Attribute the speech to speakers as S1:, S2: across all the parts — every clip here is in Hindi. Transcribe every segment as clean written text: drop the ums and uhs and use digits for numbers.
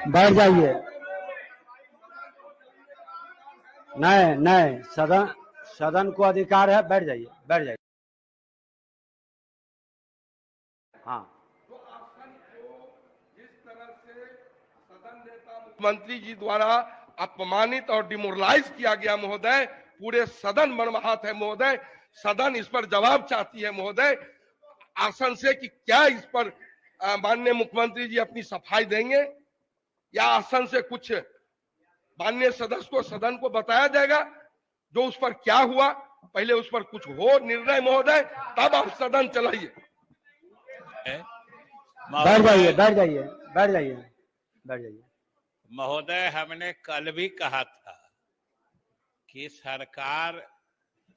S1: बैठ जाइए। नहीं नहीं, सदन को अधिकार है, बैठ जाइए, बैठ जाइए। हाँ,
S2: मुख्यमंत्री जी द्वारा अपमानित और डिमोरलाइज किया गया महोदय। पूरे सदन मर्माहत है महोदय। सदन इस पर जवाब चाहती है महोदय आसन से कि क्या इस पर माननीय मुख्यमंत्री जी अपनी सफाई देंगे या आसन से कुछ माननीय सदस्य को सदन को बताया जाएगा जो उस पर क्या हुआ। पहले उस पर कुछ हो निर्णय महोदय, तब आप सदन चलाइए।
S1: बैठ जाइए, बैठ जाइए, बैठ जाइए, बैठ जाइए।
S3: महोदय, हमने कल भी कहा था कि सरकार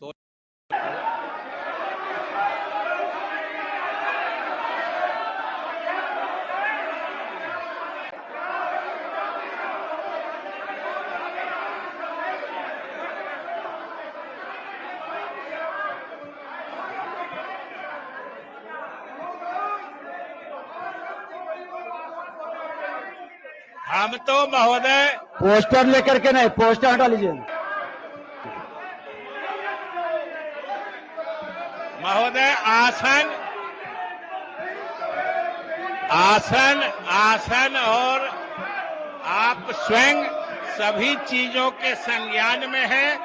S3: तो हम तो महोदय
S1: पोस्टर लेकर के नहीं, पोस्टर हटा लीजिए।
S3: महोदय आसन आसन आसन और आप स्वयं सभी चीजों के संज्ञान में हैं।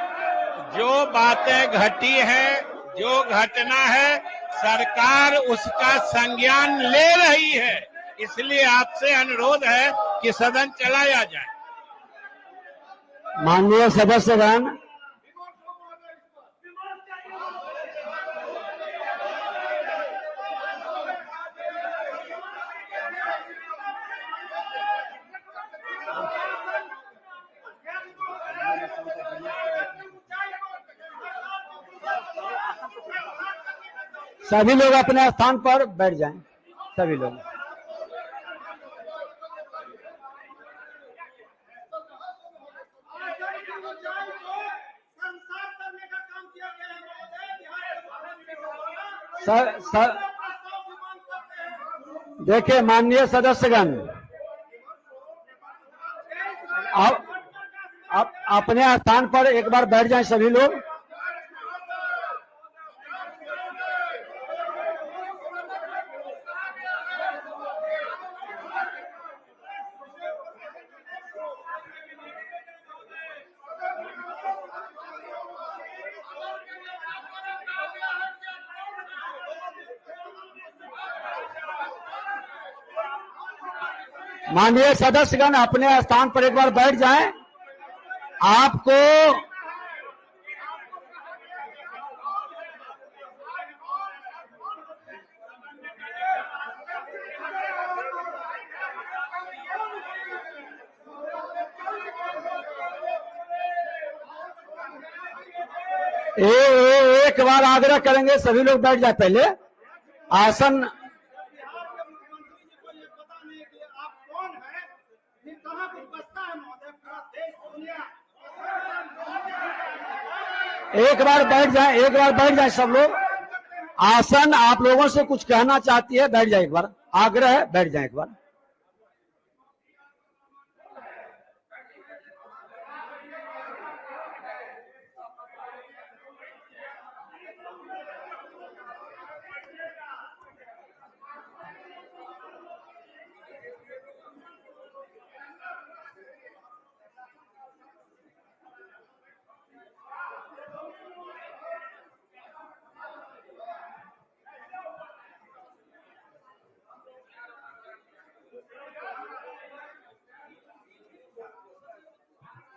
S3: जो बातें घटी है, जो घटना है, सरकार उसका संज्ञान ले रही है। इसलिए आपसे अनुरोध है कि सदन चलाया जाए।
S1: माननीय सदस्यगण, सभी लोग अपने स्थान पर बैठ जाएं, सभी लोग। देखिए माननीय सदस्यगण, आप अपने स्थान पर एक बार बैठ जाएं सभी लोग। माननीय सदस्यगण अपने स्थान पर एक बार बैठ जाएं। आपको एक बार आग्रह करेंगे, सभी लोग बैठ जाए। पहले आसन एक बार बैठ जाए, एक बार बैठ जाए सब लोग। आसन आप लोगों से कुछ कहना चाहती है, बैठ जाए एक बार, आग्रह है, बैठ जाए एक बार।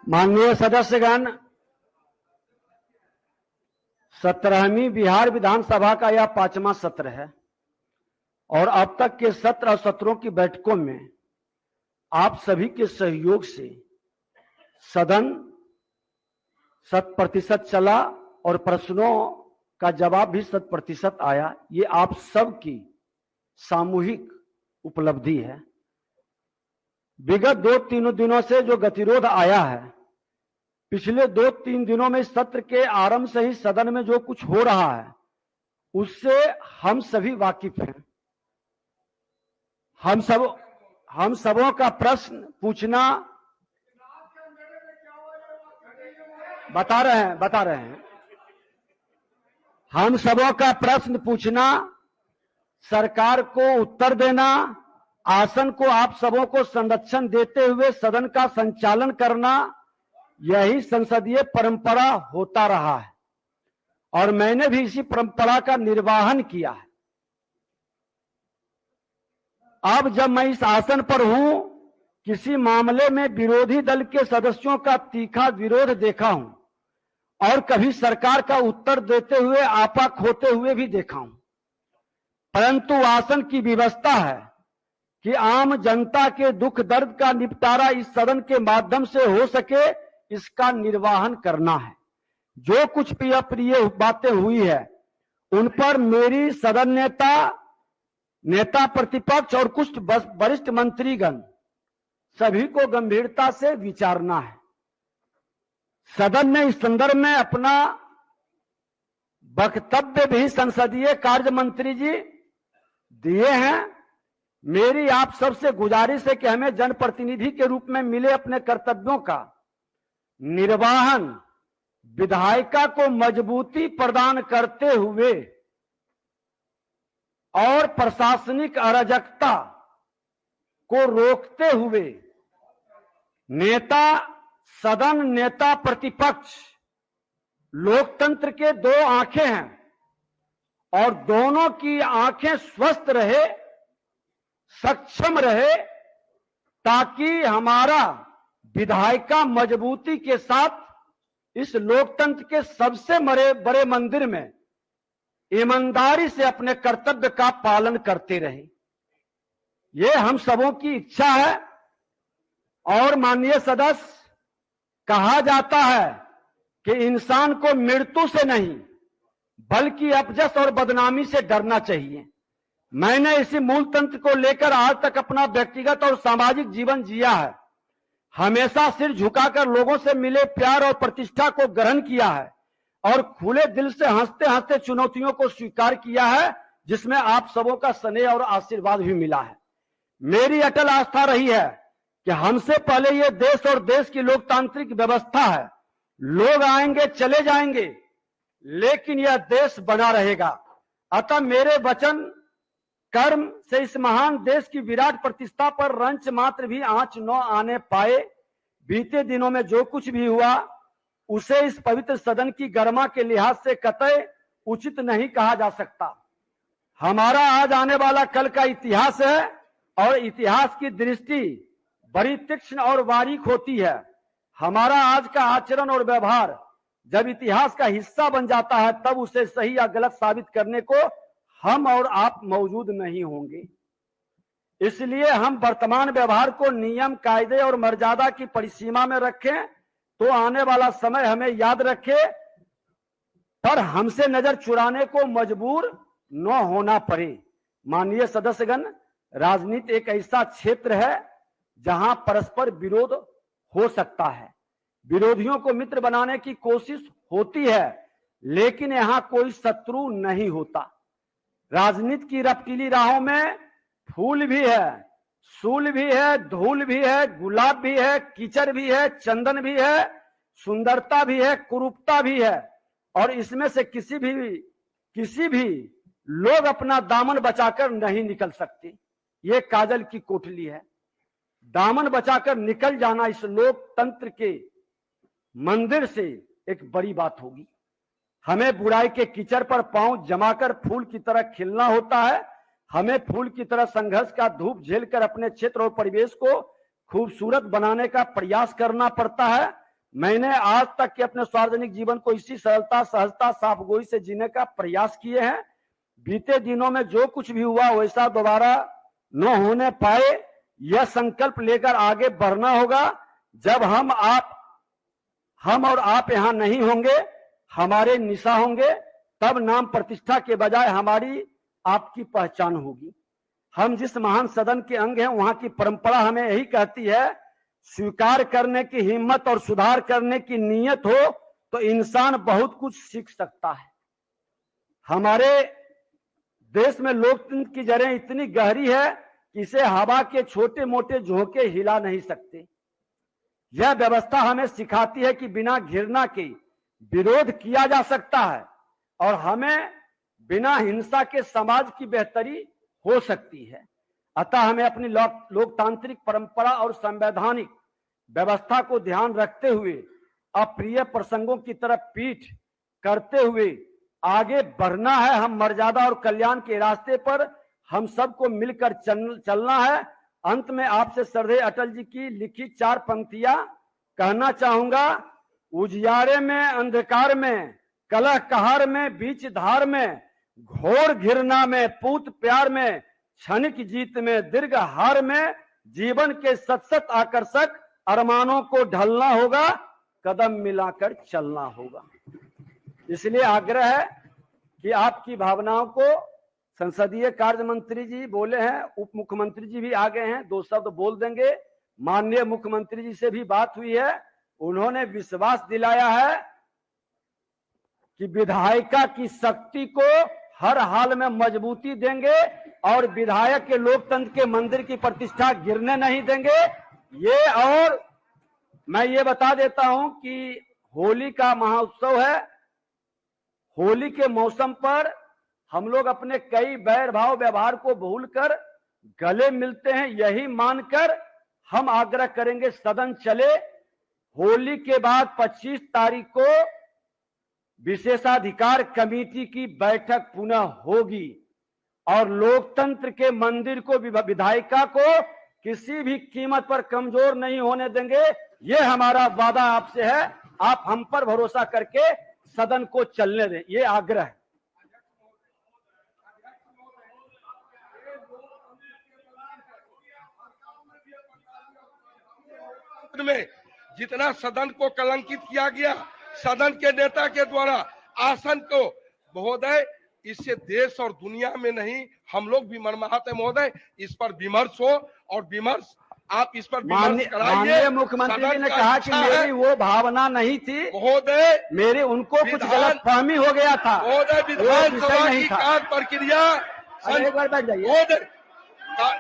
S1: माननीय सदस्यगण, 17वीं बिहार विधानसभा का यह 5वां सत्र है और अब तक के सत्र और सत्रों की बैठकों में आप सभी के सहयोग से सदन 100% चला और प्रश्नों का जवाब भी 100% आया। ये आप सबकी सामूहिक उपलब्धि है। विगत 2-3 दिनों से जो गतिरोध आया है, पिछले 2-3 दिनों में सत्र के आरंभ से ही सदन में जो कुछ हो रहा है उससे हम सभी वाकिफ हैं। हम सबों का प्रश्न पूछना बता रहे हैं हम सबों का प्रश्न पूछना, सरकार को उत्तर देना, आसन को आप सबों को संरक्षण देते हुए सदन का संचालन करना, यही संसदीय परंपरा होता रहा है और मैंने भी इसी परंपरा का निर्वाहन किया है। अब जब मैं इस आसन पर हूं, किसी मामले में विरोधी दल के सदस्यों का तीखा विरोध देखा हूं और कभी सरकार का उत्तर देते हुए आपा खोते हुए भी देखा हूं, परंतु आसन की व्यवस्था है कि आम जनता के दुख दर्द का निपटारा इस सदन के माध्यम से हो सके, इसका निर्वाहन करना है। जो कुछ भी अप्रिय बातें हुई है उन पर मेरी सदन नेता प्रतिपक्ष और कुछ वरिष्ठ मंत्रीगण सभी को गंभीरता से विचारना है। सदन ने इस संदर्भ में अपना वक्तव्य भी संसदीय कार्य मंत्री जी दिए हैं। मेरी आप सबसे गुजारिश है कि हमें जनप्रतिनिधि के रूप में मिले अपने कर्तव्यों का निर्वाहन विधायिका को मजबूती प्रदान करते हुए और प्रशासनिक अराजकता को रोकते हुए नेता सदन नेता प्रतिपक्ष लोकतंत्र के दो आंखें हैं और दोनों की आंखें स्वस्थ रहे, सक्षम रहे, ताकि हमारा विधायिका मजबूती के साथ इस लोकतंत्र के सबसे बड़े मंदिर में ईमानदारी से अपने कर्तव्य का पालन करते रहे। ये हम सबों की इच्छा है। और माननीय सदस्य, कहा जाता है कि इंसान को मृत्यु से नहीं बल्कि अपजस और बदनामी से डरना चाहिए। मैंने इसी मूल तंत्र को लेकर आज तक अपना व्यक्तिगत और सामाजिक जीवन जिया है। हमेशा सिर झुकाकर लोगों से मिले प्यार और प्रतिष्ठा को ग्रहण किया है और खुले दिल से हंसते हंसते चुनौतियों को स्वीकार किया है, जिसमें आप सबों का स्नेह और आशीर्वाद भी मिला है। मेरी अटल आस्था रही है कि हमसे पहले ये देश और देश की लोकतांत्रिक व्यवस्था है। लोग आएंगे चले जाएंगे, लेकिन यह देश बना रहेगा। अतः मेरे वचन कर्म से इस महान देश की विराट प्रतिष्ठा पर रंच मात्र भी आंच न आने पाए। बीते दिनों में जो कुछ भी हुआ उसे इस पवित्र सदन की गरिमा के लिहाज से कतई उचित नहीं कहा जा सकता। हमारा आज आने वाला कल का इतिहास है और इतिहास की दृष्टि बड़ी तीक्ष्ण और बारीक होती है। हमारा आज का आचरण और व्यवहार जब इतिहास का हिस्सा बन जाता है, तब उसे सही या गलत साबित करने को हम और आप मौजूद नहीं होंगे। इसलिए हम वर्तमान व्यवहार को नियम, कायदे और मर्यादा की परिसीमा में रखें तो आने वाला समय हमें याद रखे, पर हमसे नजर चुराने को मजबूर न होना पड़े। माननीय सदस्यगण, राजनीति एक ऐसा क्षेत्र है जहां परस्पर विरोध हो सकता है। विरोधियों को मित्र बनाने की कोशिश होती है, लेकिन यहां कोई शत्रु नहीं होता। राजनीति की रफ्तीली राहों में फूल भी है, सूल भी है, धूल भी है, गुलाब भी है, कीचड़ भी है, चंदन भी है, सुंदरता भी है, कुरूपता भी है, और इसमें से किसी भी लोग अपना दामन बचाकर नहीं निकल सकते। ये काजल की कोठली है। दामन बचाकर निकल जाना इस लोकतंत्र के मंदिर से एक बड़ी बात होगी। हमें बुराई के कीचड़ पर पांव जमाकर फूल की तरह खिलना होता है। हमें फूल की तरह संघर्ष का धूप झेलकर अपने क्षेत्र और परिवेश को खूबसूरत बनाने का प्रयास करना पड़ता है। मैंने आज तक के अपने सार्वजनिक जीवन को इसी सरलता, सहजता, साफगोई से जीने का प्रयास किए हैं। बीते दिनों में जो कुछ भी हुआ वैसा दोबारा न होने पाए, यह संकल्प लेकर आगे बढ़ना होगा। जब हम और आप यहां नहीं होंगे, हमारे निशा होंगे, तब नाम प्रतिष्ठा के बजाय हमारी आपकी पहचान होगी। हम जिस महान सदन के अंग हैं, वहां की परंपरा हमें यही कहती है, स्वीकार करने की हिम्मत और सुधार करने की नीयत हो तो इंसान बहुत कुछ सीख सकता है। हमारे देश में लोकतंत्र की जड़ें इतनी गहरी है कि इसे हवा के छोटे मोटे झोंके हिला नहीं सकते। यह व्यवस्था हमें सिखाती है कि बिना घृणा के विरोध किया जा सकता है और हमें बिना हिंसा के समाज की बेहतरी हो सकती है। अतः हमें अपनी लोकतांत्रिक परंपरा और संवैधानिक व्यवस्था को ध्यान रखते हुए अप्रिय प्रसंगों की तरफ पीठ करते हुए आगे बढ़ना है। हम मर्यादा और कल्याण के रास्ते पर हम सबको मिलकर चलना है। अंत में आपसे श्रद्धेय अटल जी की लिखी 4 पंक्तियां कहना चाहूंगा। उजियारे में, अंधकार में, कलह कहार में, बीच धार में, घोर घृणा में, पूत प्यार में, क्षणिक जीत में, दीर्घ हार में, जीवन के सतसत आकर्षक अरमानों को ढलना होगा, कदम मिलाकर चलना होगा। इसलिए आग्रह है कि आपकी भावनाओं को संसदीय कार्य मंत्री जी बोले हैं, उप मुख्यमंत्री जी भी आ गए हैं, 2 शब्द बोल देंगे। माननीय मुख्यमंत्री जी से भी बात हुई है, उन्होंने विश्वास दिलाया है कि विधायिका की शक्ति को हर हाल में मजबूती देंगे और विधायक के लोकतंत्र के मंदिर की प्रतिष्ठा गिरने नहीं देंगे। ये और मैं ये बता देता हूं कि होली का महोत्सव है। होली के मौसम पर हम लोग अपने कई बैर भाव व्यवहार को भूलकर गले मिलते हैं। यही मानकर हम आग्रह करेंगे सदन चले। होली के बाद 25 तारीख को विशेषाधिकार कमेटी की बैठक पुनः होगी और लोकतंत्र के मंदिर को, विधायिका को किसी भी कीमत पर कमजोर नहीं होने देंगे। ये हमारा वादा आपसे है। आप हम पर भरोसा करके सदन को चलने दें, ये आग्रह है।
S2: में जितना सदन को कलंकित किया गया सदन के नेता के द्वारा आसन को, महोदय इससे देश और दुनिया में नहीं हम लोग भी मर्माहत है महोदय। इस पर विमर्श हो और विमर्श आप इस पर विमर्श कराइए।
S1: माननीय मुख्यमंत्री जी ने कहा कि मेरी वो भावना नहीं थी
S2: महोदय,
S1: मेरे उनको कुछ गलत फहमी हो गया था
S2: महोदय। विधानसभा की कार्य प्रक्रिया,
S1: एक बार बैठ जाइए,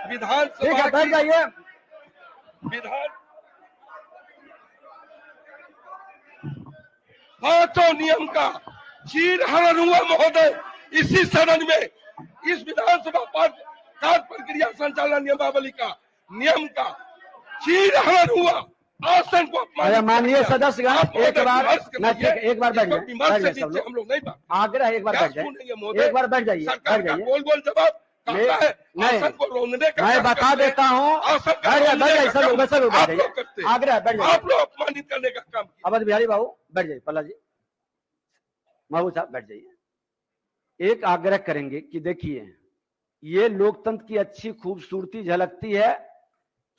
S2: विधानसभा
S1: बैठ जाइए।
S2: पांचों नियम का चीरहरण हुआ महोदय इसी सदन में। इस विधानसभा कार्य प्रक्रिया संचालन नियमावली का नियम का चीरहरण हुआ। आसन को
S1: माननीय सदस्यगण एक बार बैठ जाइए,
S2: हम लोग नहीं बात
S1: आग्रह, एक बार बैठ जाइए, एक बार बैठ जाइए, बैठ जाइए।
S2: बोल जवाब आसन को रोकने का
S1: मैं बता देता हूँ, आग्रह बैठ जाइए।
S2: आप लोग अपमानित करने का काम किया।
S1: अवध बिहारी बाबू बैठ जाइए, पल्ला जी, महबूब साहब बैठ जाइए। एक आग्रह करेंगे कि देखिए ये लोकतंत्र की अच्छी खूबसूरती झलकती है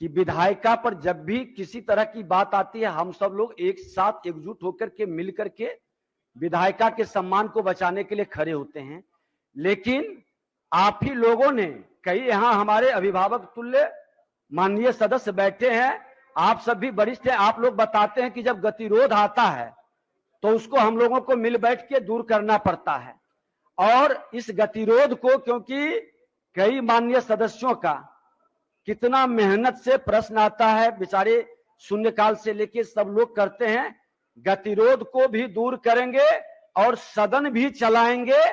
S1: कि विधायिका पर जब भी किसी तरह की बात आती है हम सब लोग एक साथ एकजुट होकर के मिल करके विधायिका के सम्मान को बचाने के लिए खड़े होते हैं। लेकिन आप ही लोगों ने, कई यहाँ हमारे अभिभावक तुल्य माननीय सदस्य बैठे हैं, आप सब भी वरिष्ठ हैं, आप लोग बताते हैं कि जब गतिरोध आता है तो उसको हम लोगों को मिल बैठ के दूर करना पड़ता है। और इस गतिरोध को, क्योंकि कई माननीय सदस्यों का कितना मेहनत से प्रश्न आता है, बेचारे शून्यकाल से लेके सब लोग करते हैं, गतिरोध को भी दूर करेंगे और सदन भी चलाएंगे।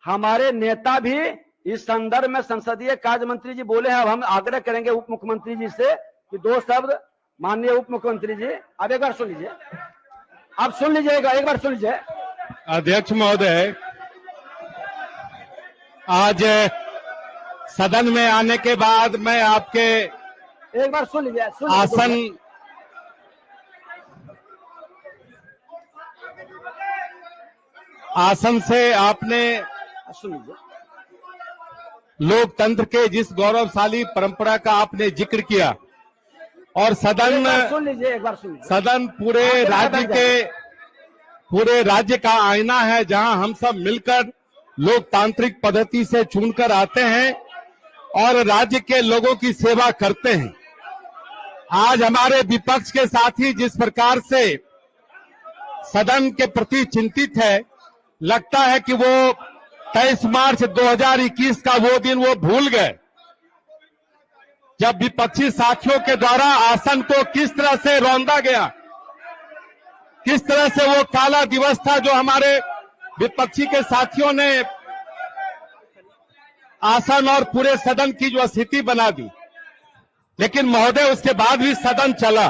S1: हमारे नेता भी इस संदर्भ में संसदीय कार्य मंत्री जी बोले हैं। अब हम आग्रह करेंगे उप मुख्यमंत्री जी से कि 2 शब्द। माननीय उप मुख्यमंत्री जी अब एक बार सुन लीजिए, आप सुन लीजिएगा, एक बार सुन लीजिए।
S3: अध्यक्ष महोदय, आज सदन में आने के बाद मैं आपके
S1: एक बार सुन लीजिए,
S3: आसन से आपने
S1: सुन लीजिए,
S3: लोकतंत्र के जिस गौरवशाली परंपरा का आपने जिक्र किया और सदन
S1: सुन लीजिए, एक बार सुन लीजिए।
S3: सदन पूरे राज्य का आईना है, जहां हम सब मिलकर लोकतांत्रिक पद्धति से चुनकर आते हैं और राज्य के लोगों की सेवा करते हैं। आज हमारे विपक्ष के साथी जिस प्रकार से सदन के प्रति चिंतित है, लगता है कि वो 23 मार्च 2021 का वो दिन वो भूल गए।
S4: जब विपक्षी साथियों के द्वारा आसन को किस तरह से रौंदा गया, किस तरह से वो काला दिवस था जो हमारे विपक्षी के साथियों ने आसन और पूरे सदन की जो स्थिति बना दी। लेकिन महोदय उसके बाद भी सदन चला,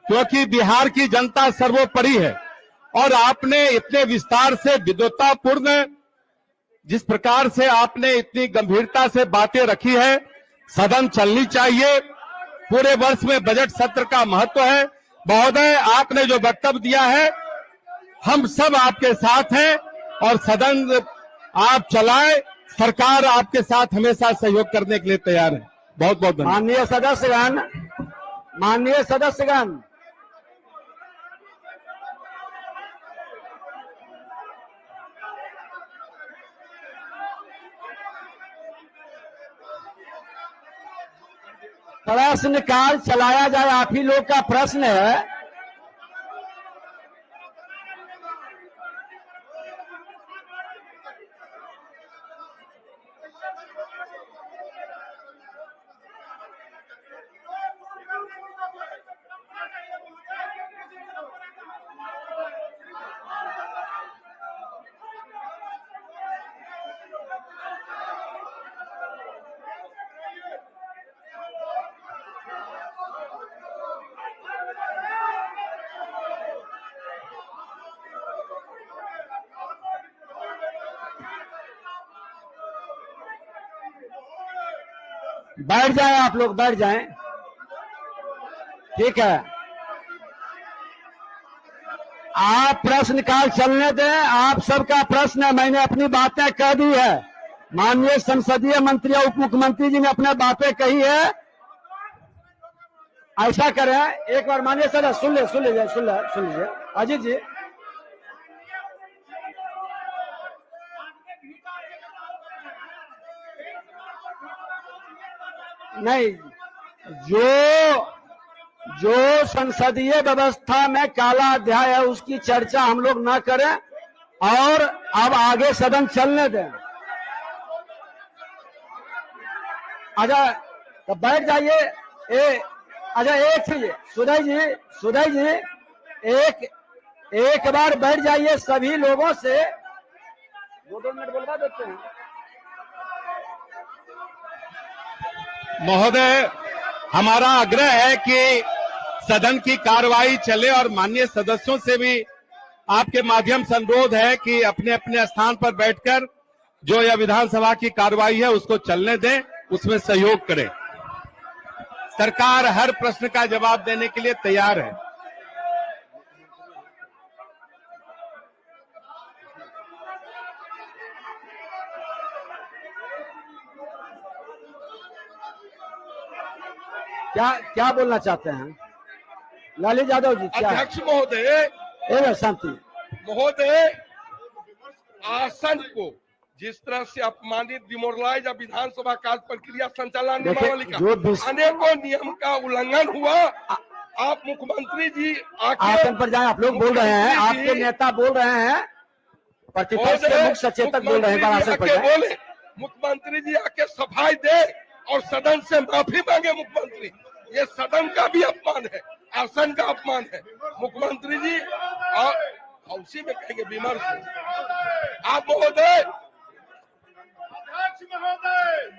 S4: क्योंकि बिहार की जनता सर्वोपरि है और आपने इतने विस्तार से विद्वतापूर्ण जिस प्रकार से आपने इतनी गंभीरता से बातें रखी है, सदन चलनी चाहिए। पूरे वर्ष में बजट सत्र का महत्व है। महोदय आपने जो वक्तव्य दिया है, हम सब आपके साथ हैं और सदन आप चलाएं, सरकार आपके साथ हमेशा सहयोग करने के लिए तैयार है। बहुत बहुत धन्यवाद।
S1: माननीय सदस्यगण, प्रश्न काल चलाया जाए, आप ही लोग का प्रश्न है। बैठ जाएं, आप लोग बैठ जाएं, ठीक है। आप प्रश्न काल चलने दें, आप सबका प्रश्न है। मैंने अपनी बातें कह दी है, माननीय संसदीय मंत्री और उप मुख्यमंत्री जी ने अपने बातें कही है। ऐसा करें, एक बार माननीय सर सुन लीजिए अजीत जी। नहीं, जो संसदीय व्यवस्था में काला अध्याय है उसकी चर्चा हम लोग ना करें और अब आगे सदन चलने दें। अच्छा तो बैठ जाइए। अच्छा एक चीज सुदय जी एक बार बैठ जाइए, सभी लोगों से 2 मिनट बोलवा देते हैं।
S4: महोदय हमारा आग्रह है कि सदन की कार्रवाई चले और माननीय सदस्यों से भी आपके माध्यम से अनुरोध है कि अपने अपने स्थान पर बैठकर जो यह विधानसभा की कार्रवाई है उसको चलने दें, उसमें सहयोग करें। सरकार हर प्रश्न का जवाब देने के लिए तैयार है।
S1: क्या बोलना चाहते हैं लाली यादव जी? क्या
S2: अध्यक्ष महोदय,
S1: शांति
S2: महोदय, आसन को जिस तरह से अपमानित, डिमोरलाइज विधानसभा कार्य प्रक्रिया संचालन नियमावली का अनेकों नियम का उल्लंघन हुआ। आप मुख्यमंत्री जी
S1: आसन पर जाएं। आप लोग बोल रहे हैं, आपके नेता बोल रहे हैं, प्रतिपक्ष के मुख्य सचेतक बोल रहे हैं, आसन पर
S2: बोले मुख्यमंत्री जी आके सफाई दे और सदन से माफी मांगे। मुख्यमंत्री, ये सदन का भी अपमान है, आसन का अपमान है। मुख्यमंत्री जी और उसी में कहेंगे विमर्श। आप महोदय, अध्यक्ष महोदय,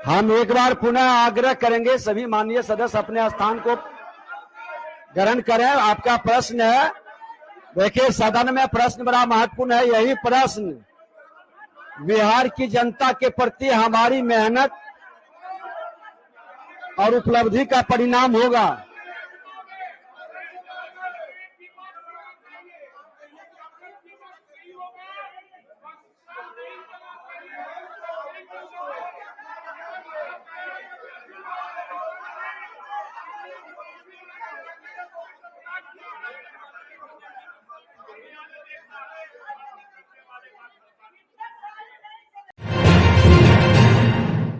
S1: हम एक बार पुनः आग्रह करेंगे, सभी माननीय सदस्य अपने स्थान को ग्रहण करें। आपका प्रश्न है, देखिए सदन में प्रश्न बड़ा महत्वपूर्ण है। यही प्रश्न बिहार की जनता के प्रति हमारी मेहनत और उपलब्धि का परिणाम होगा।